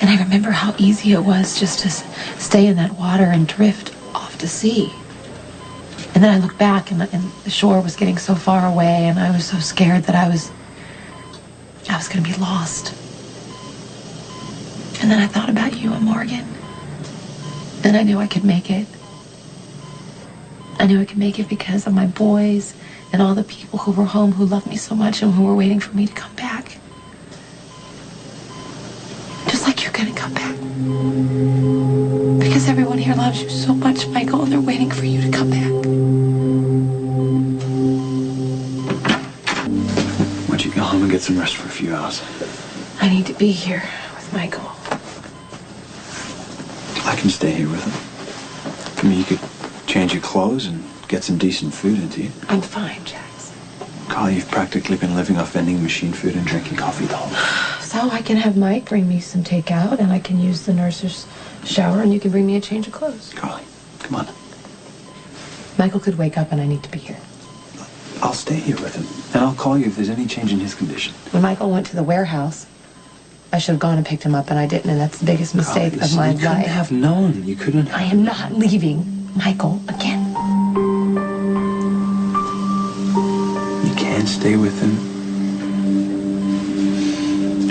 And I remember how easy it was just to stay in that water and drift off to sea. And then I looked back and the shore was getting so far away, and I was so scared that I was going to be lost. And then I thought about you and Morgan. And I knew I could make it. I knew I could make it because of my boys and all the people who were home who loved me so much and who were waiting for me to come back. Just like you're gonna come back. Because everyone here loves you so much, Michael, and they're waiting for you to come back. Why don't you go home and get some rest for a few hours? I need to be here with Michael. I can stay here with him. I mean, you could change your clothes and get some decent food into you. I'm fine, Jax. Carl, you've practically been living off vending machine food and drinking coffee the whole time. So I can have Mike bring me some takeout, and I can use the nurse's shower, and you can bring me a change of clothes. Carly, come on. Michael could wake up, and I need to be here. I'll stay here with him, and I'll call you if there's any change in his condition. When Michael went to the warehouse, I should have gone and picked him up, and I didn't, and that's the biggest mistake of my life. You couldn't have known. You couldn't have... I am not leaving Michael again. You can't stay with him.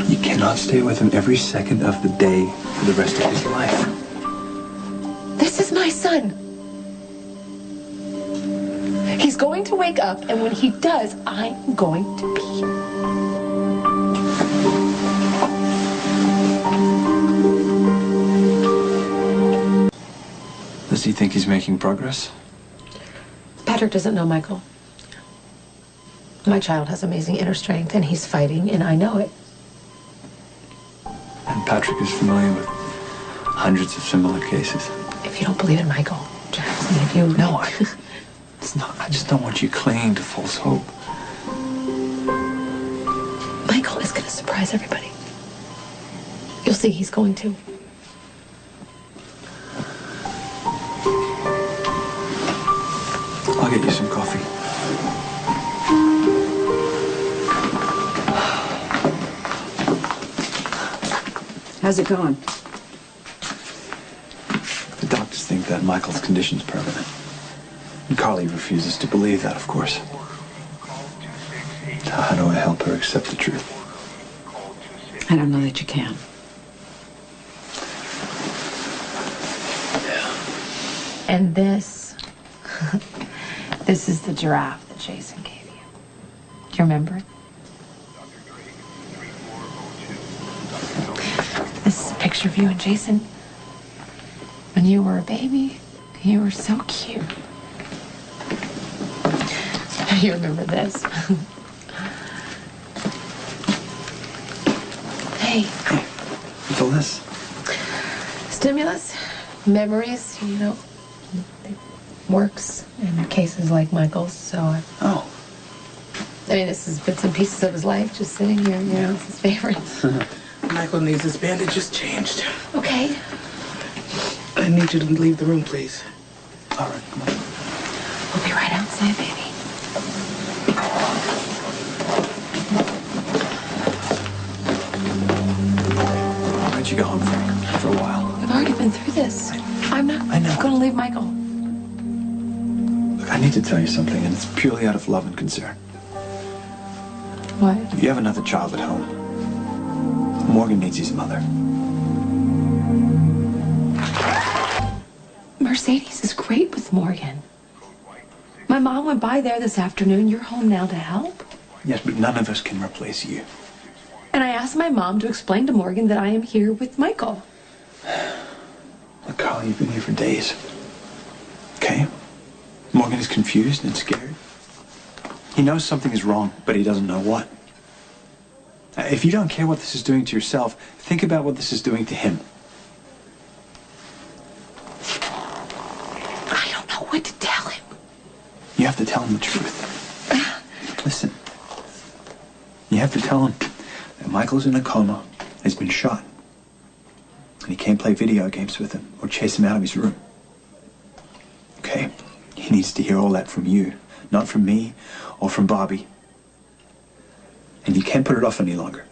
You cannot stay with him every second of the day for the rest of his life. This is my son. He's going to wake up, and when he does, I'm going to be here. Does he think he's making progress? Patrick doesn't know Michael. My child has amazing inner strength, and he's fighting, and I know it. And Patrick is familiar with hundreds of similar cases. If you don't believe in Michael, Jackson, if you... No, it's not. I just don't want you clinging to false hope. Michael is going to surprise everybody. You'll see he's going to. I'll get you some coffee. How's it going? The doctors think that Michael's condition's permanent. And Carly refuses to believe that, of course. So how do I help her accept the truth? I don't know that you can. And this, this is the giraffe that Jason gave you. Do you remember it? This is a picture of you and Jason when you were a baby. You were so cute. You remember this? Hey. Hey, what's all this? Stimulus, memories, you know, it works in cases like Michael's, so... Oh. I mean, this is bits and pieces of his life just sitting here, you know, it's his favorite. Michael needs his bandages changed. Okay. I need you to leave the room, please. All right, come on. We'll be right outside, baby. Why don't you go home for a while? I've already been through this. I'm not going to leave Michael. Look, I need to tell you something, and it's purely out of love and concern. What? You have another child at home. Morgan needs his mother. Mercedes is great with Morgan. My mom went by there this afternoon. You're home now to help. Yes, but none of us can replace you. And I asked my mom to explain to Morgan that I am here with Michael. Look, Carl, you've been here for days. Okay? Morgan is confused and scared. He knows something is wrong, but he doesn't know what. If you don't care what this is doing to yourself, think about what this is doing to him. I don't know what to tell him. You have to tell him the truth. Listen. You have to tell him that Michael's in a coma, has been shot, and he can't play video games with him or chase him out of his room. Okay? He needs to hear all that from you, not from me or from Bobby. And you can't put it off any longer.